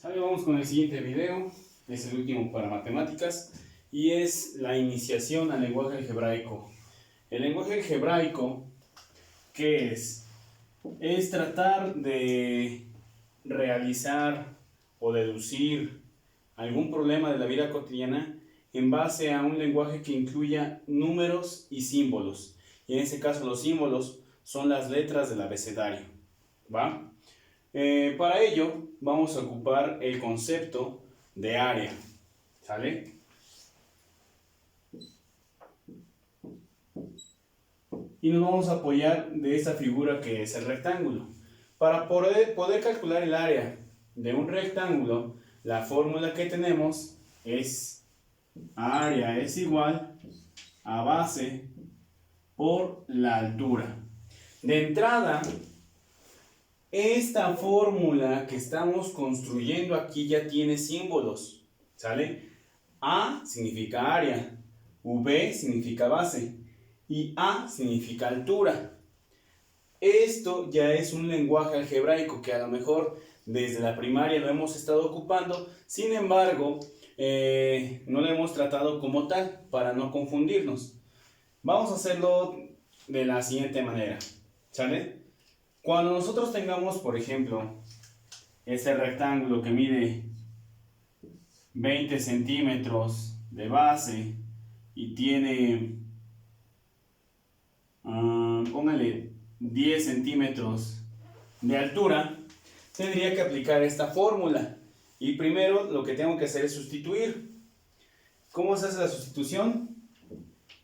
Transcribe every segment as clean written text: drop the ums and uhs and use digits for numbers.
Sale, vamos con el siguiente video, es el último para matemáticas y es la iniciación al lenguaje algebraico. El lenguaje algebraico, ¿qué es? Es tratar de realizar o deducir algún problema de la vida cotidiana en base a un lenguaje que incluya números y símbolos. Y en este caso los símbolos son las letras del abecedario, ¿va? Para ello vamos a ocupar el concepto de área, ¿sale? Y nos vamos a apoyar de esta figura que es el rectángulo. Para poder calcular el área de un rectángulo, la fórmula que tenemos es área es igual a base por la altura. De entrada, esta fórmula que estamos construyendo aquí ya tiene símbolos, ¿sale? A significa área, V significa base y A significa altura. Esto ya es un lenguaje algebraico que a lo mejor desde la primaria lo hemos estado ocupando, sin embargo, no lo hemos tratado como tal para no confundirnos. Vamos a hacerlo de la siguiente manera, ¿sale? Cuando nosotros tengamos, por ejemplo, este rectángulo que mide 20 centímetros de base y tiene, póngale 10 centímetros de altura, tendría que aplicar esta fórmula. Y primero lo que tengo que hacer es sustituir. ¿Cómo se hace la sustitución?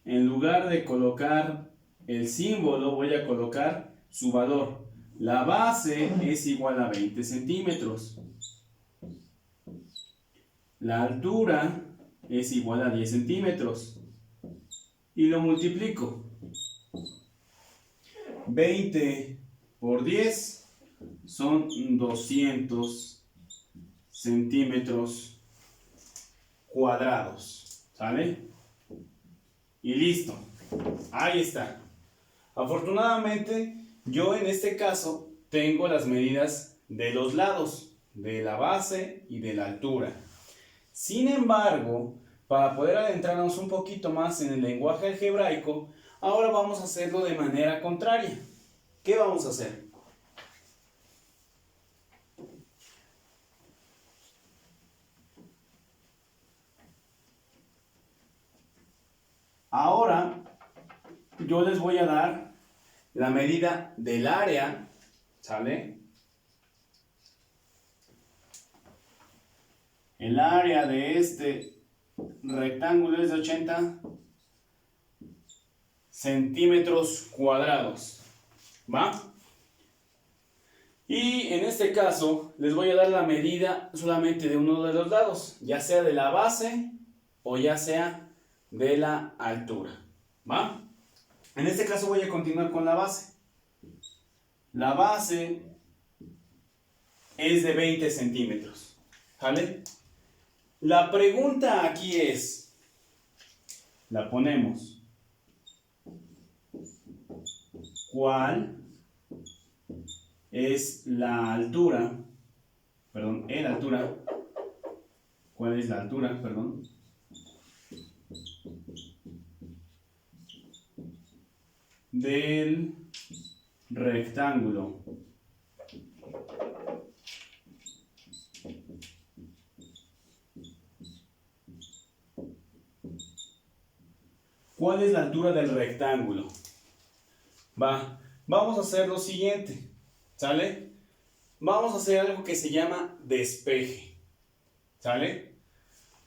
En lugar de colocar el símbolo, voy a colocar su valor. La base es igual a 20 centímetros. La altura es igual a 10 centímetros. Y lo multiplico. 20 por 10 son 200 centímetros cuadrados. ¿Sale? Y listo. Ahí está. Afortunadamente, yo en este caso tengo las medidas de los lados, de la base y de la altura. Sin embargo, para poder adentrarnos un poquito más en el lenguaje algebraico, ahora vamos a hacerlo de manera contraria. ¿Qué vamos a hacer? Ahora yo les voy a dar la medida del área, ¿sale? El área de este rectángulo es de 80 centímetros cuadrados, ¿va? Y en este caso les voy a dar la medida solamente de uno de los lados, ya sea de la base o ya sea de la altura, ¿va? En este caso voy a continuar con la base. La base es de 20 centímetros, ¿vale? La pregunta aquí es, la ponemos, ¿cuál es la altura? Perdón, ¿cuál es la altura? Perdón. Del rectángulo. ¿Cuál es la altura del rectángulo? Vamos a hacer lo siguiente, ¿sale? Vamos a hacer algo que se llama despeje, ¿sale?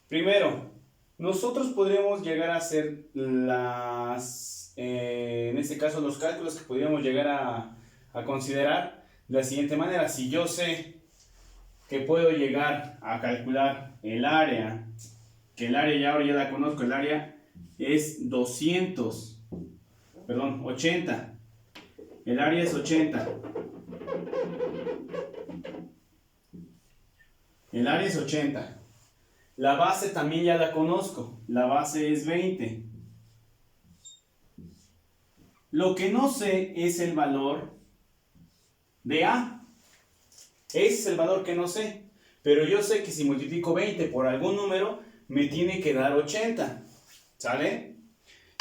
Primero, nosotros podríamos llegar a hacer en este caso los cálculos que podríamos llegar a considerar de la siguiente manera. Si yo sé que puedo llegar a calcular el área, que el área ya ahora ya la conozco, el área es 80. El área es 80. El área es 80. La base también ya la conozco. La base es 20. Lo que no sé es el valor de A. Ese es el valor que no sé. Pero yo sé que si multiplico 20 por algún número, me tiene que dar 80. ¿Sale?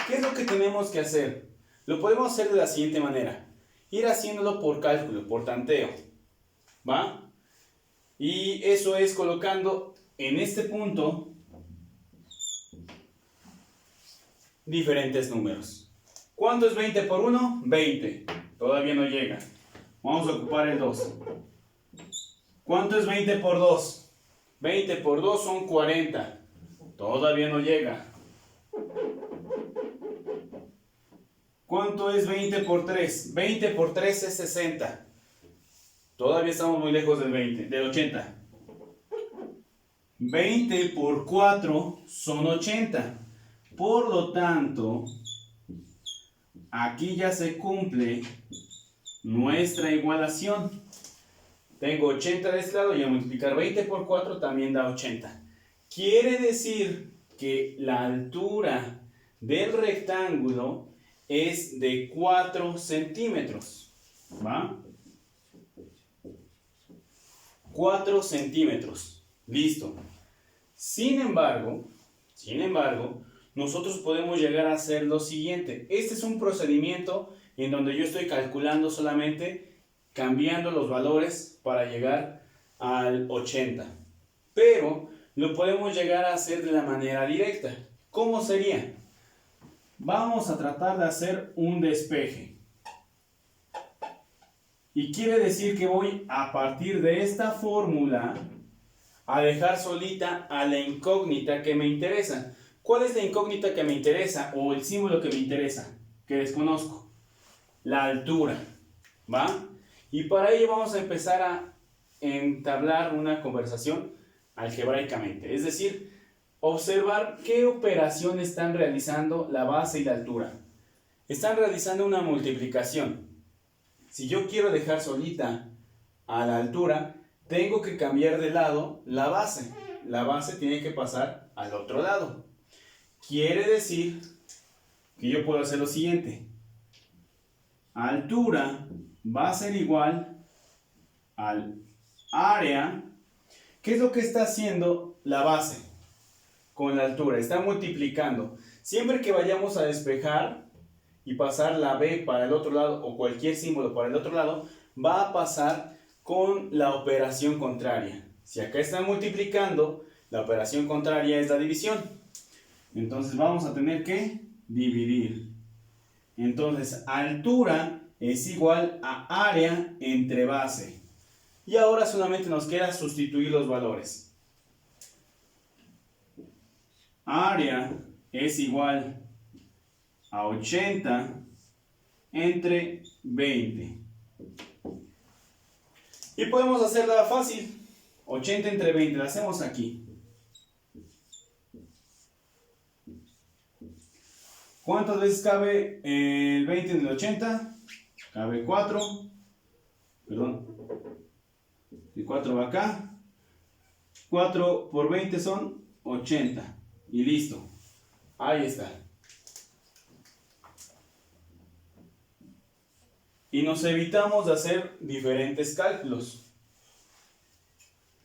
¿Qué es lo que tenemos que hacer? Lo podemos hacer de la siguiente manera. Ir haciéndolo por cálculo, por tanteo. ¿Va? Y eso es colocando en este punto diferentes números. ¿Cuánto es 20 por 1? 20. Todavía no llega. Vamos a ocupar el 2. ¿Cuánto es 20 por 2? 20 por 2 son 40. Todavía no llega. ¿Cuánto es 20 por 3? 20 por 3 es 60. Todavía estamos muy lejos del 80. 20 por 4 son 80. Por lo tanto, aquí ya se cumple nuestra igualación. Tengo 80 de este lado y a multiplicar 20 por 4 también da 80. Quiere decir que la altura del rectángulo es de 4 centímetros. ¿Va? 4 centímetros. Listo. Sin embargo, nosotros podemos llegar a hacer lo siguiente. Este es un procedimiento en donde yo estoy calculando solamente, cambiando los valores para llegar al 80. Pero lo podemos llegar a hacer de la manera directa. ¿Cómo sería? Vamos a tratar de hacer un despeje. Y quiere decir que voy a partir de esta fórmula a dejar solita a la incógnita que me interesa. ¿Cuál es la incógnita que me interesa o el símbolo que me interesa? Que desconozco. La altura. ¿Va? Y para ello vamos a empezar a entablar una conversación algebraicamente. Es decir, observar qué operación están realizando la base y la altura. Están realizando una multiplicación. Si yo quiero dejar solita a la altura, tengo que cambiar de lado la base. La base tiene que pasar al otro lado. Quiere decir que yo puedo hacer lo siguiente. Altura va a ser igual al área. ¿Qué es lo que está haciendo la base con la altura? Está multiplicando. Siempre que vayamos a despejar y pasar la B para el otro lado o cualquier símbolo para el otro lado, va a pasar con la operación contraria. Si acá está multiplicando, la operación contraria es la división. Entonces vamos a tener que dividir. Entonces altura es igual a área entre base. Y ahora solamente nos queda sustituir los valores. Área es igual a 80 entre 20. Y podemos hacerla fácil. 80 entre 20, la hacemos aquí. ¿Cuántas veces cabe el 20 en el 80? Cabe 4. Perdón. El 4 va acá. 4 por 20 son 80. Y listo. Ahí está. Y nos evitamos de hacer diferentes cálculos.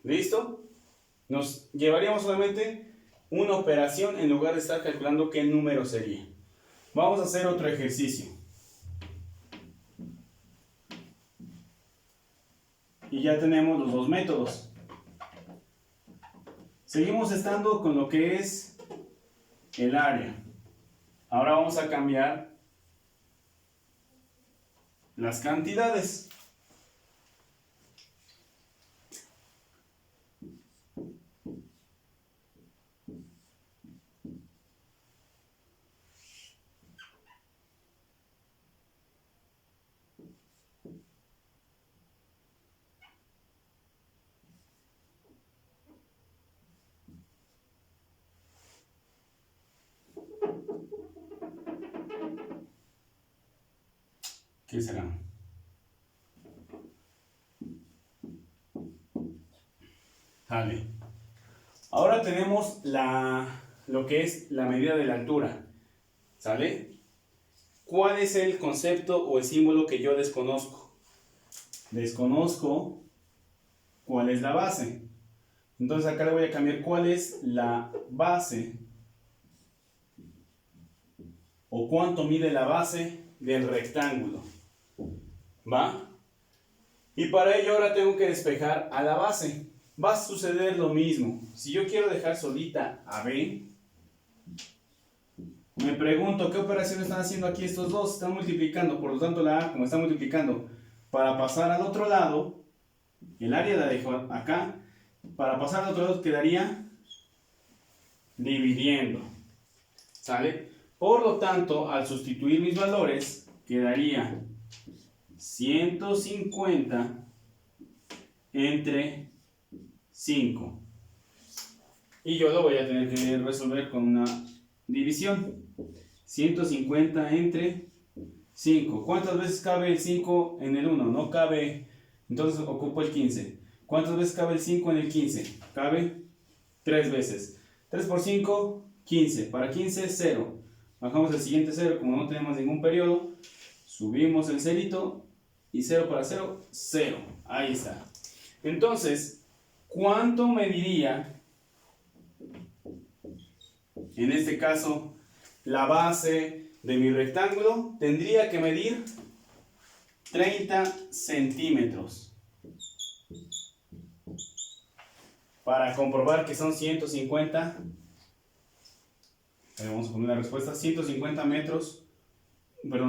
¿Listo? Nos llevaríamos solamente una operación en lugar de estar calculando qué número sería. Vamos a hacer otro ejercicio. Y ya tenemos los dos métodos. Seguimos estando con lo que es el área. Ahora vamos a cambiar las cantidades. ¿Qué será? Vale. Ahora tenemos lo que es la medida de la altura. ¿Sale? ¿Cuál es el concepto o el símbolo que yo desconozco? Desconozco cuál es la base. Entonces acá le voy a cambiar cuál es la base o cuánto mide la base del rectángulo. ¿Va? Y para ello ahora tengo que despejar a la base. Va a suceder lo mismo. Si yo quiero dejar solita a B, me pregunto qué operación están haciendo aquí estos dos. Están multiplicando, por lo tanto la A, como está multiplicando para pasar al otro lado, el área la dejo acá. Para pasar al otro lado quedaría dividiendo. ¿Sale? Por lo tanto, al sustituir mis valores, quedaría 150 entre 5. Y yo lo voy a tener que resolver con una división. 150 entre 5. ¿Cuántas veces cabe el 5 en el 1? No cabe. Entonces ocupo el 15. ¿Cuántas veces cabe el 5 en el 15? Cabe 3 veces. 3 por 5, 15. Para 15, 0. Bajamos el siguiente 0, como no tenemos ningún periodo. Subimos el cerito. Y 0 para 0, 0. Ahí está. Entonces, ¿cuánto mediría, en este caso, la base de mi rectángulo? Tendría que medir 30 centímetros. Para comprobar que son 150, vamos a poner la respuesta, 150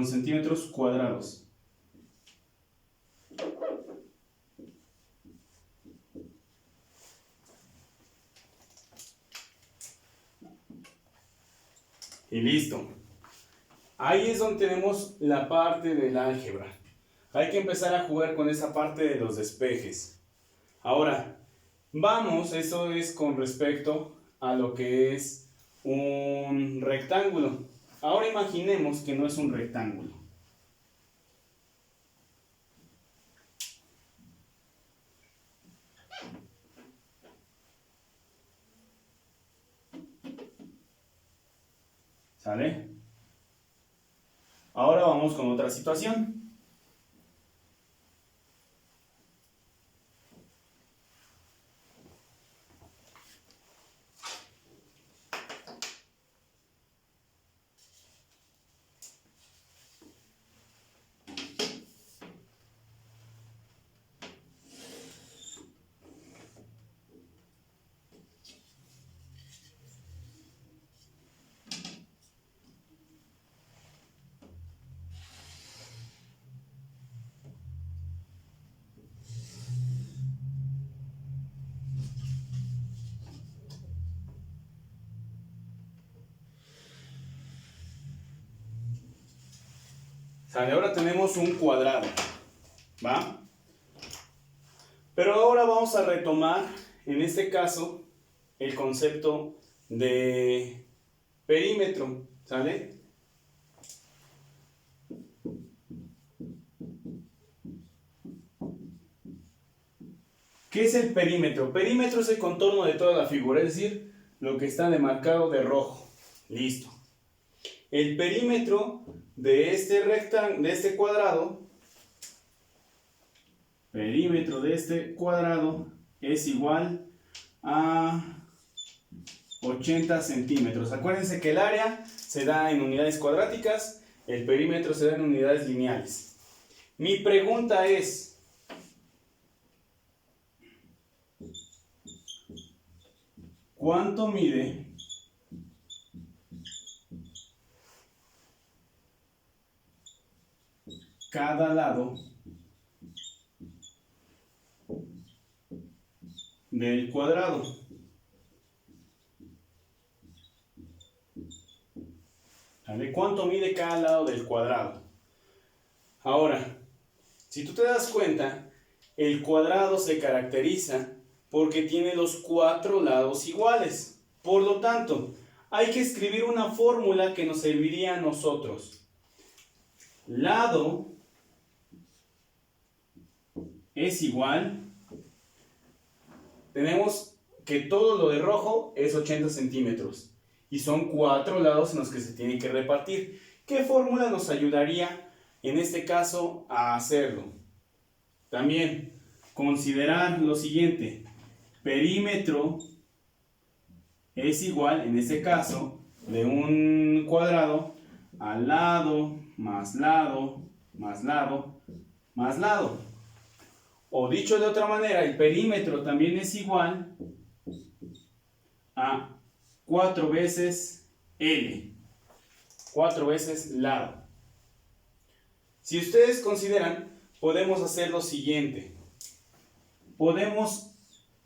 centímetros cuadrados. Y listo. Ahí es donde tenemos la parte del álgebra. Hay que empezar a jugar con esa parte de los despejes. Ahora, vamos, eso es con respecto a lo que es un rectángulo. Ahora imaginemos que no es un rectángulo. ¿Sale? Ahora vamos con otra situación. ¿Sale? Ahora tenemos un cuadrado, ¿va? Pero ahora vamos a retomar, en este caso, el concepto de perímetro, ¿sale? ¿Qué es el perímetro? Perímetro es el contorno de toda la figura, es decir, lo que está demarcado de rojo. Listo. El perímetro de este cuadrado, perímetro de este cuadrado es igual a 80 centímetros. Acuérdense que el área se da en unidades cuadráticas, el perímetro se da en unidades lineales. Mi pregunta es, ¿cuánto mide cada lado del cuadrado? ¿Vale? ¿Cuánto mide cada lado del cuadrado? Ahora, si tú te das cuenta, el cuadrado se caracteriza porque tiene los 4 lados iguales. Por lo tanto, hay que escribir una fórmula que nos serviría a nosotros. Lado es igual. Tenemos que todo lo de rojo es 80 centímetros. Y son 4 lados en los que se tiene que repartir. ¿Qué fórmula nos ayudaría en este caso a hacerlo? También considerar lo siguiente. perímetro es igual, en este caso, de un cuadrado al lado, más lado, más lado, más lado. O dicho de otra manera, el perímetro también es igual a 4 veces L, 4 veces lado. Si ustedes consideran, podemos hacer lo siguiente. Podemos,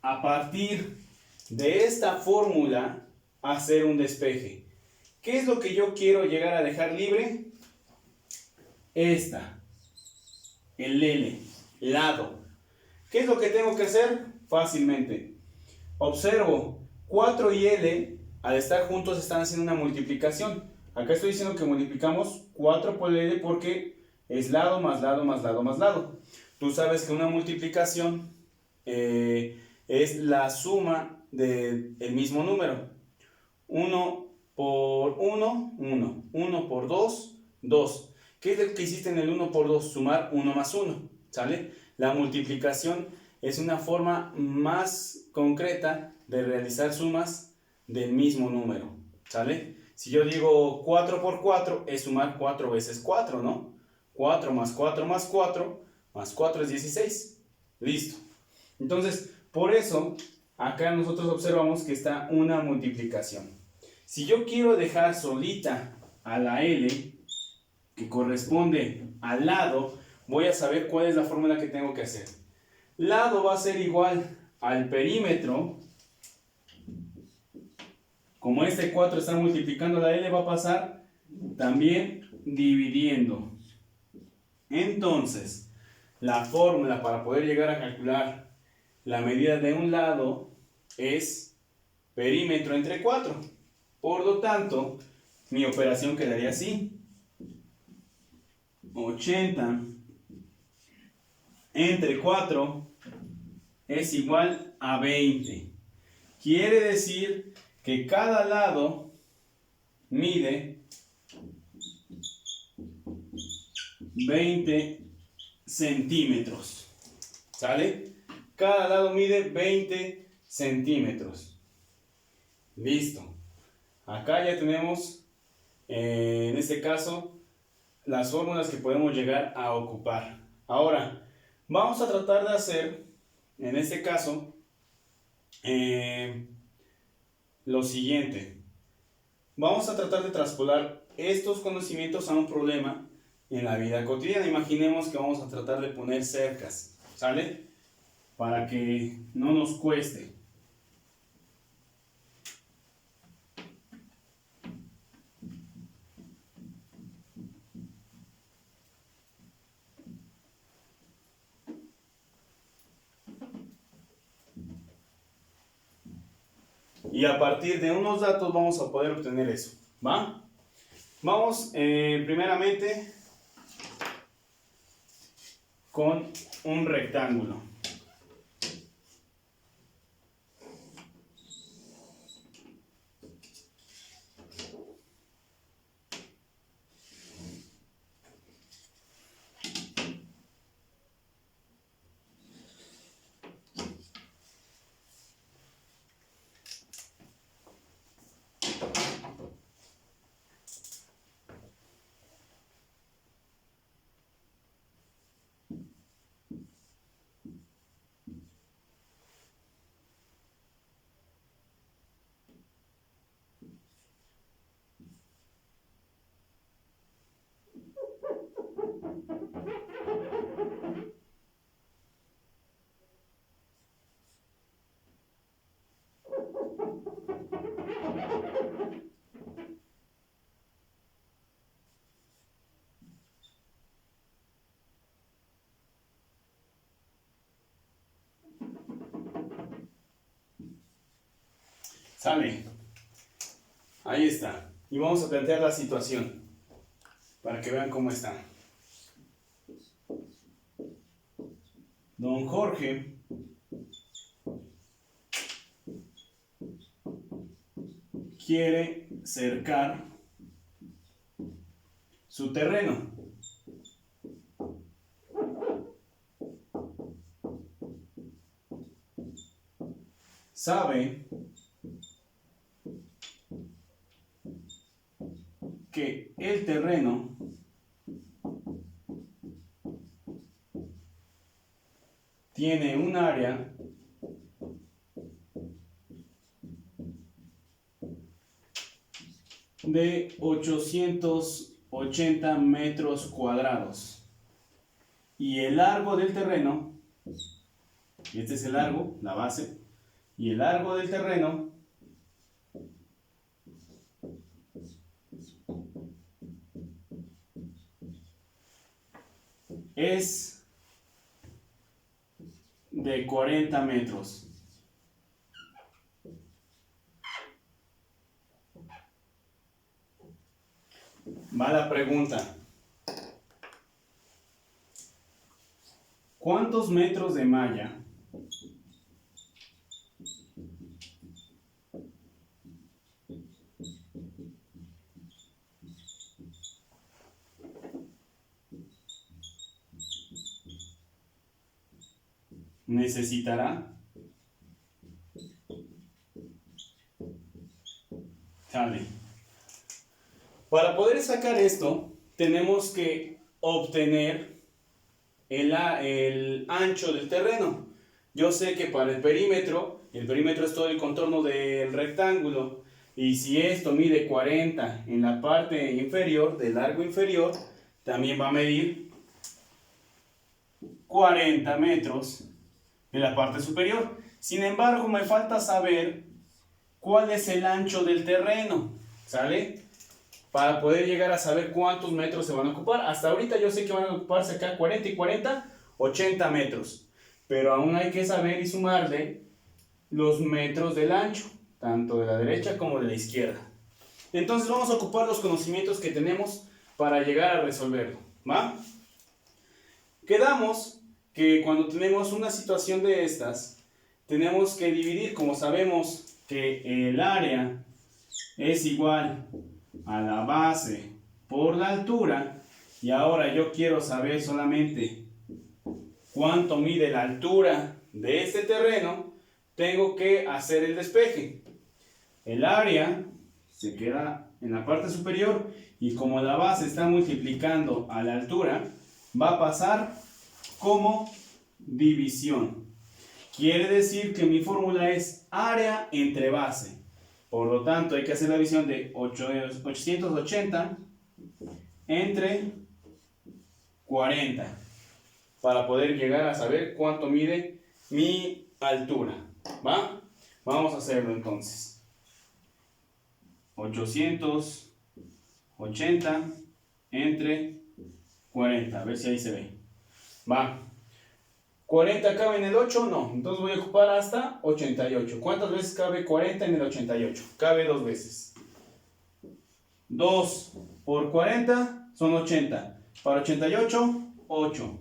a partir de esta fórmula, hacer un despeje. ¿Qué es lo que yo quiero llegar a dejar libre? Esta, el L, lado. ¿Qué es lo que tengo que hacer? Fácilmente. Observo, 4 y L, al estar juntos, están haciendo una multiplicación. Acá estoy diciendo que multiplicamos 4 por L porque es lado más lado más lado más lado. Tú sabes que una multiplicación es la suma del mismo número. 1 por 1, 1. 1 por 2, 2. ¿Qué es lo que hiciste en el 1 por 2? Sumar 1 más 1, ¿sale? La multiplicación es una forma más concreta de realizar sumas del mismo número, ¿sale? Si yo digo 4 por 4 es sumar 4 veces 4, ¿no? 4 más 4 más 4 más 4 es 16. Listo. Entonces, por eso, acá nosotros observamos que está una multiplicación. Si yo quiero dejar solita a la L, que corresponde al lado, voy a saber cuál es la fórmula que tengo que hacer. Lado va a ser igual al perímetro. Como este 4 está multiplicando la L, va a pasar también dividiendo. Entonces, la fórmula para poder llegar a calcular la medida de un lado es perímetro entre 4. Por lo tanto, mi operación quedaría así. 80 entre 4 es igual a 20. Quiere decir que cada lado mide 20 centímetros. ¿Sale? Cada lado mide 20 centímetros. Listo. Acá ya tenemos, en este caso, las fórmulas que podemos llegar a ocupar. Ahora, vamos a tratar de hacer, en este caso, lo siguiente. Vamos a tratar de traspolar estos conocimientos a un problema en la vida cotidiana. Imaginemos que vamos a tratar de poner cercas, ¿sale? Para que no nos cueste. Y a partir de unos datos vamos a poder obtener eso, ¿va? Vamos primeramente con un rectángulo. Sale. Ahí está. Y vamos a plantear la situación para que vean cómo está. Don Jorge quiere cercar su terreno. sabe que el terreno tiene un área de 880 metros cuadrados y el largo del terreno, y este es el largo, la base, y el largo del terreno es de 40 metros. Va la pregunta. ¿Cuántos metros de malla necesitará? Sale. Para poder sacar esto, tenemos que obtener el ancho del terreno. Yo sé que para el perímetro es todo el contorno del rectángulo, y si esto mide 40 en la parte inferior, del largo inferior, también va a medir 40 metros en la parte superior. Sin embargo, me falta saber cuál es el ancho del terreno, ¿sale? Para poder llegar a saber cuántos metros se van a ocupar. Hasta ahorita yo sé que van a ocuparse acá 40 y 40, 80 metros. Pero aún hay que saber y sumarle los metros del ancho, tanto de la derecha como de la izquierda. Entonces vamos a ocupar los conocimientos que tenemos para llegar a resolverlo, ¿va? Quedamos que cuando tenemos una situación de estas, tenemos que dividir, como sabemos que el área es igual a la base por la altura, y ahora yo quiero saber solamente cuánto mide la altura de este terreno, tengo que hacer el despeje. El área se queda en la parte superior, y como la base está multiplicando a la altura, va a pasar como división. Quiere decir que mi fórmula es área entre base. Por lo tanto, hay que hacer la división de 880 entre 40 para poder llegar a saber cuánto mide mi altura, ¿va? Vamos a hacerlo entonces. 880 entre 40, a ver si ahí se ve. Va. ¿40 cabe en el 8? No. Entonces voy a ocupar hasta 88. ¿Cuántas veces cabe 40 en el 88? Cabe 2 veces. 2 por 40 son 80. Para 88, 8.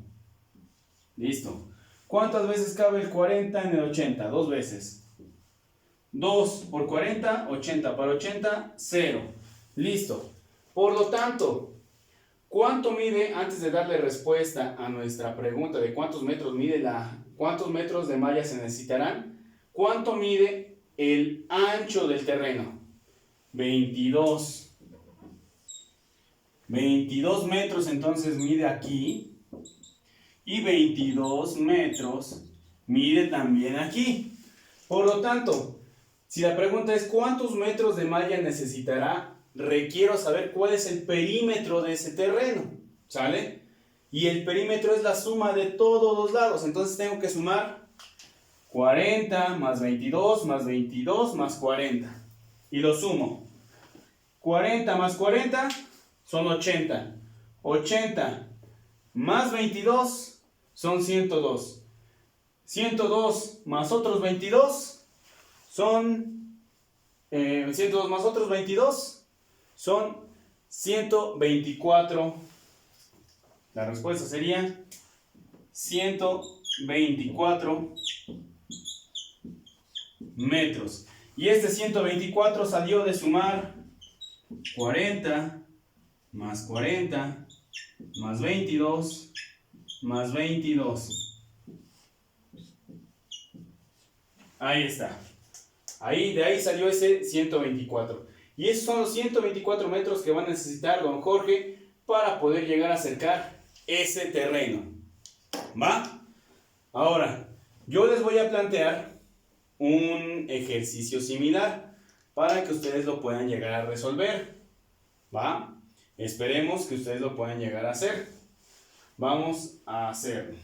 Listo. ¿Cuántas veces cabe el 40 en el 80? 2 veces. 2 por 40, 80. Para 80, 0. Listo. Por lo tanto, ¿cuánto mide, antes de darle respuesta a nuestra pregunta de cuántos metros de malla se necesitarán? ¿Cuánto mide el ancho del terreno? 22. 22 metros entonces mide aquí. Y 22 metros mide también aquí. Por lo tanto, si la pregunta es ¿cuántos metros de malla necesitará?, requiero saber cuál es el perímetro de ese terreno, ¿sale? Y el perímetro es la suma de todos los lados, entonces tengo que sumar 40 más 22 más 22 más 40. Y lo sumo. 40 más 40 son 80. 80 más 22 son 102. 102 más otros 22 son 102 más otros 22 son 124. La respuesta sería 124 metros. Y este 124 salió de sumar 40 más 40 más 22 más 22. Ahí está. De ahí salió ese 124. Y esos son los 124 metros que va a necesitar don Jorge para poder llegar a acercar ese terreno. ¿Va? Ahora, yo les voy a plantear un ejercicio similar para que ustedes lo puedan llegar a resolver. ¿Va? Esperemos que ustedes lo puedan llegar a hacer. Vamos a hacerlo.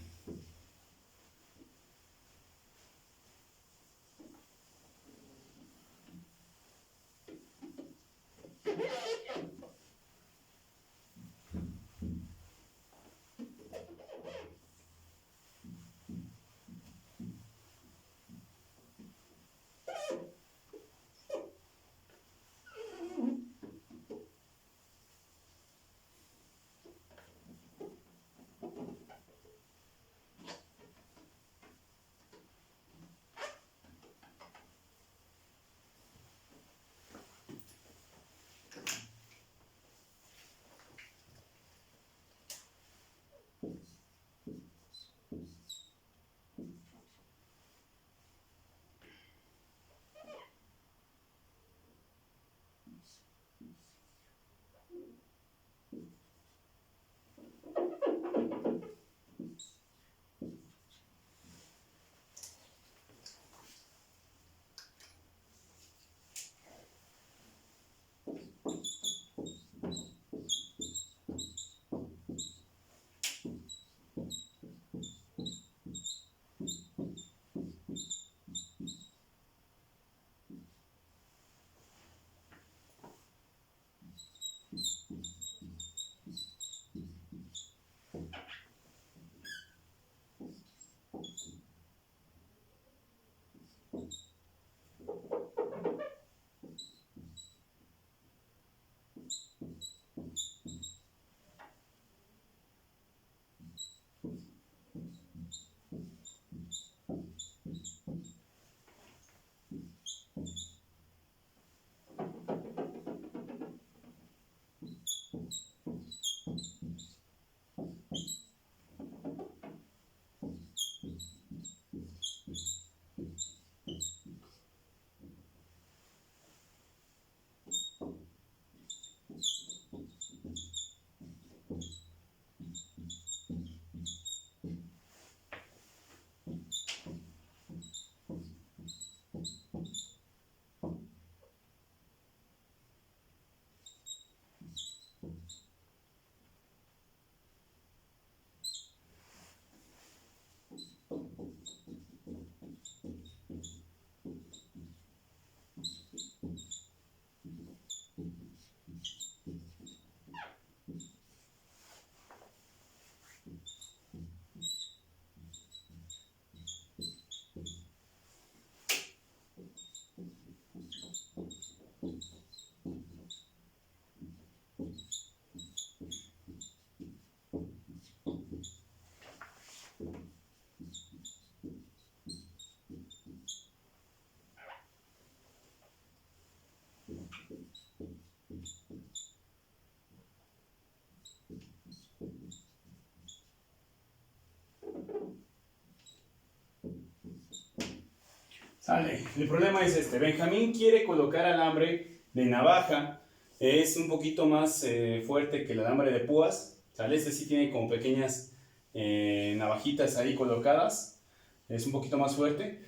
Sale. El problema es este. Benjamín quiere colocar alambre de navaja. Es un poquito más fuerte que el alambre de púas. ¿Sale? Este sí tiene como pequeñas navajitas ahí colocadas. Es un poquito más fuerte.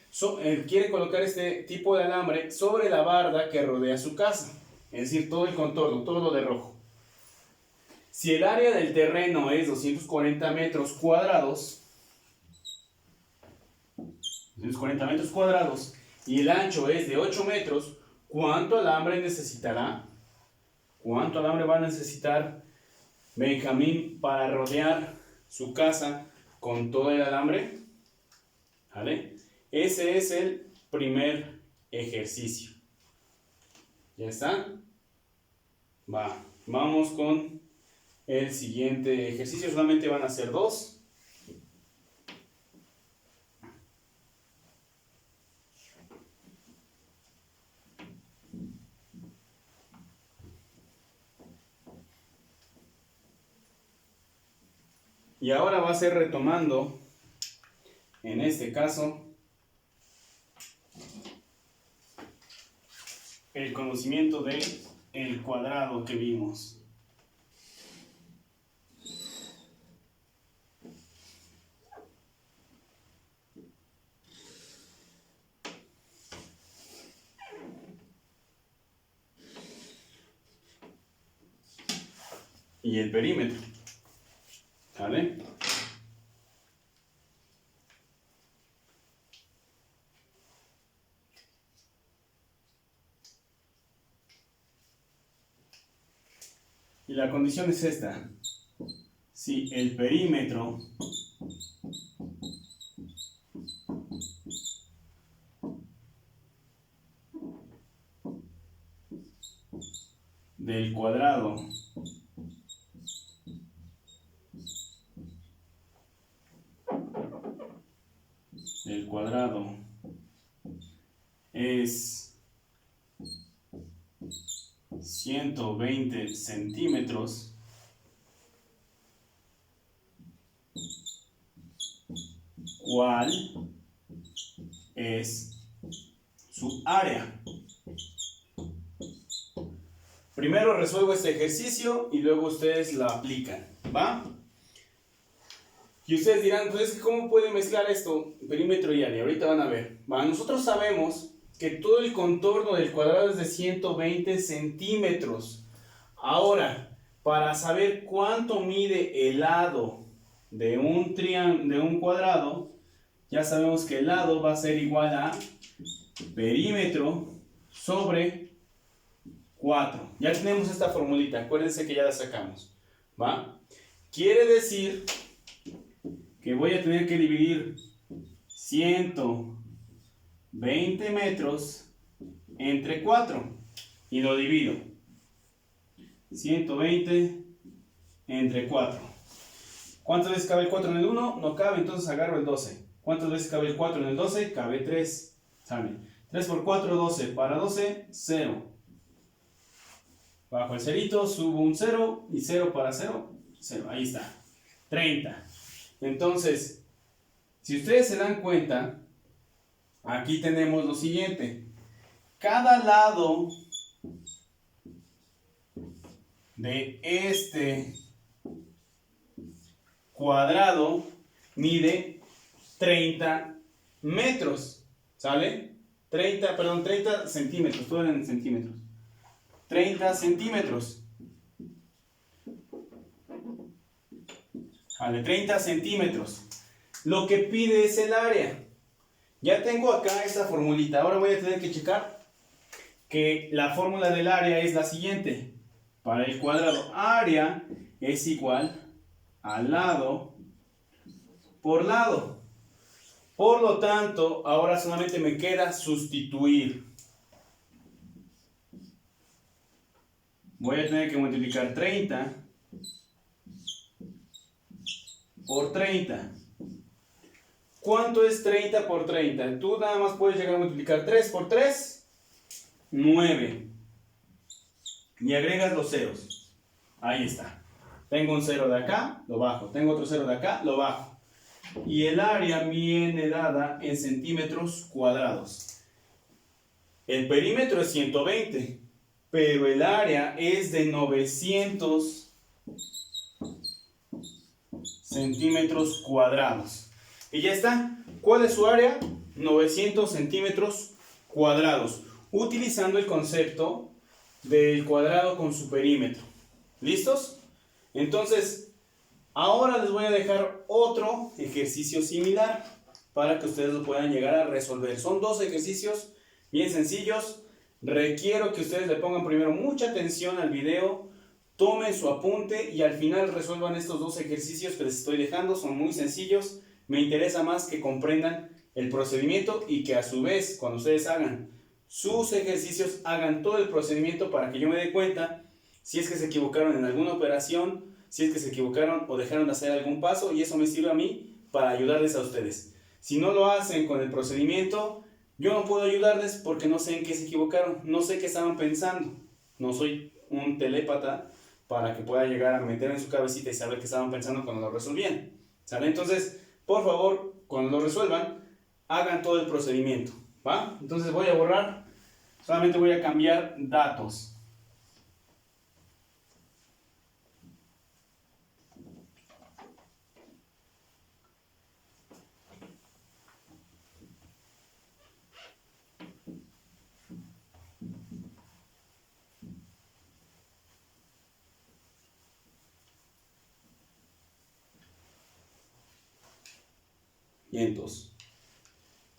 Él quiere colocar este tipo de alambre sobre la barda que rodea su casa. Es decir, todo el contorno, todo lo de rojo. Si el área del terreno es 240 metros cuadrados, y el ancho es de 8 metros, ¿cuánto alambre necesitará? ¿Cuánto alambre va a necesitar Benjamín para rodear su casa con todo el alambre? ¿Vale? Ese es el primer ejercicio. ¿Ya está? Vamos con el siguiente ejercicio. Solamente van a ser dos. Y ahora va a ser retomando, en este caso, el conocimiento de el cuadrado que vimos. Y el perímetro. ¿Vale? Y la condición es esta. Si el perímetro del cuadrado es 120 centímetros, ¿cuál es su área? Primero resuelvo este ejercicio y luego ustedes lo aplican, ¿va? Y ustedes dirán, pues es que ¿cómo pueden mezclar esto, perímetro y área? Ahorita van a ver. ¿Va? Nosotros sabemos que todo el contorno del cuadrado es de 120 centímetros. Ahora, para saber cuánto mide el lado de un cuadrado, ya sabemos que el lado va a ser igual a perímetro sobre 4. Ya tenemos esta formulita, acuérdense que ya la sacamos, ¿va? Quiere decir que voy a tener que dividir 120 metros entre 4 y lo divido. 120 entre 4. ¿Cuántas veces cabe el 4 en el 1? No cabe, entonces agarro el 12. ¿Cuántas veces cabe el 4 en el 12? Cabe 3. ¿Sale? 3 por 4, 12. Para 12, 0. Bajo el cerito, subo un 0 y 0 para 0, 0. Ahí está. 30. Entonces, si ustedes se dan cuenta, aquí tenemos lo siguiente. Cada lado de este cuadrado mide 30 metros. ¿Sale? 30 centímetros. Todo en centímetros. 30 centímetros. Vale, 30 centímetros. Lo que pide es el área. Ya tengo acá esta formulita. Ahora voy a tener que checar que la fórmula del área es la siguiente. Para el cuadrado, área es igual a lado por lado. Por lo tanto, ahora solamente me queda sustituir. Voy a tener que multiplicar 30 por 30. ¿Cuánto es 30 por 30? Tú nada más puedes llegar a multiplicar 3 por 3, 9. Y agregas los ceros. Ahí está. Tengo un 0 de acá, lo bajo. Tengo otro 0 de acá, lo bajo. Y el área viene dada en centímetros cuadrados. El perímetro es 120, pero el área es de 900 centímetros cuadrados. Y ya está. ¿Cuál es su área? 900 centímetros cuadrados. Utilizando el concepto del cuadrado con su perímetro. ¿Listos? Entonces, ahora les voy a dejar otro ejercicio similar para que ustedes lo puedan llegar a resolver. Son dos ejercicios bien sencillos. Requiero que ustedes le pongan primero mucha atención al video, tomen su apunte y al final resuelvan estos dos ejercicios que les estoy dejando. Son muy sencillos. Me interesa más que comprendan el procedimiento y que a su vez, cuando ustedes hagan sus ejercicios, hagan todo el procedimiento para que yo me dé cuenta si es que se equivocaron en alguna operación, si es que se equivocaron o dejaron de hacer algún paso, y eso me sirve a mí para ayudarles a ustedes. Si no lo hacen con el procedimiento, yo no puedo ayudarles porque no sé en qué se equivocaron, no sé qué estaban pensando. No soy un telépata para que pueda llegar a meter en su cabecita y saber qué estaban pensando cuando lo resolvían. ¿Sale? Entonces, por favor, cuando lo resuelvan, hagan todo el procedimiento. ¿Va? Entonces voy a borrar Solamente voy a cambiar datos.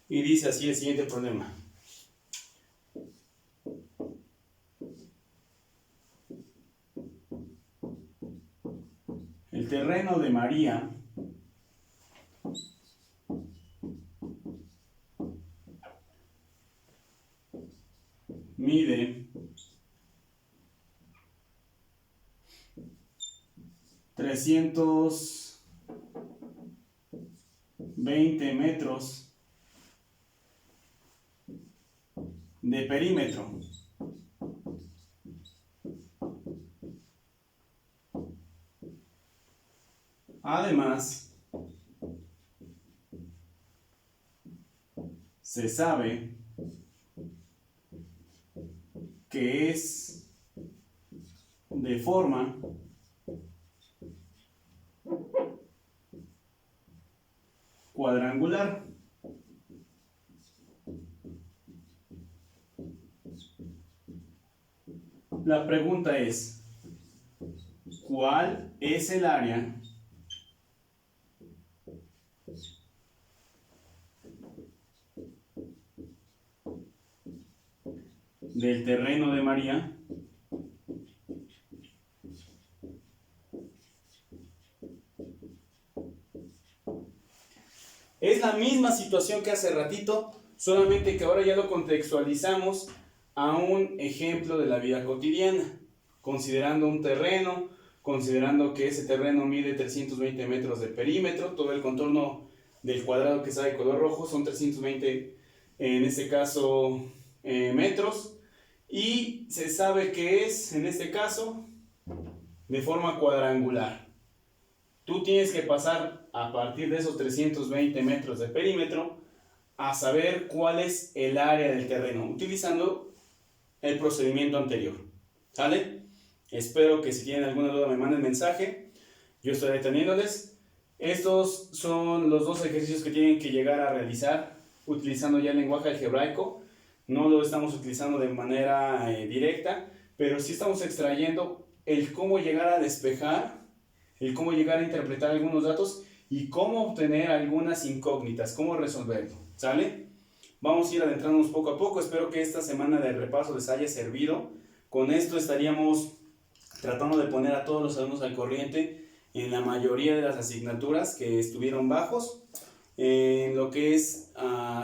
Y dice así el siguiente problema. El terreno de María mide 320 metros de perímetro. Además, se sabe que es de forma cuadrangular. La pregunta es, ¿cuál es el área del terreno de María Es la misma situación que hace ratito, solamente que ahora ya lo contextualizamos a un ejemplo de la vida cotidiana, considerando un terreno, considerando que ese terreno mide 320 metros de perímetro, todo el contorno del cuadrado que está de color rojo son 320, en este caso, metros, y se sabe que es, en este caso, de forma cuadrangular. Tú tienes que pasar a partir de esos 320 metros de perímetro a saber cuál es el área del terreno, utilizando el procedimiento anterior. ¿Sale? Espero que si tienen alguna duda me manden mensaje. Yo estaré atendiéndoles. Estos son los dos ejercicios que tienen que llegar a realizar utilizando ya el lenguaje algebraico. No lo estamos utilizando de manera directa, pero sí estamos extrayendo el cómo llegar a despejar, el cómo llegar a interpretar algunos datos y cómo obtener algunas incógnitas, cómo resolverlo. ¿Sale? Vamos a ir adentrándonos poco a poco. Espero que esta semana de repaso les haya servido. Con esto estaríamos tratando de poner a todos los alumnos al corriente en la mayoría de las asignaturas que estuvieron bajos. En lo que es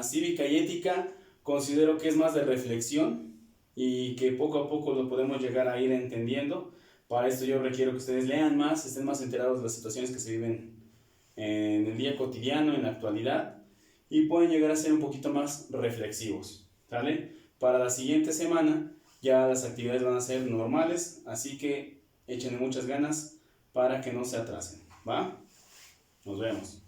cívica y ética, considero que es más de reflexión y que poco a poco lo podemos llegar a ir entendiendo. Para esto yo requiero que ustedes lean más, estén más enterados de las situaciones que se viven en el día cotidiano, en la actualidad, y pueden llegar a ser un poquito más reflexivos. ¿Sale? Para la siguiente semana ya las actividades van a ser normales, así que échenle muchas ganas para que no se atrasen. ¿Va? Nos vemos.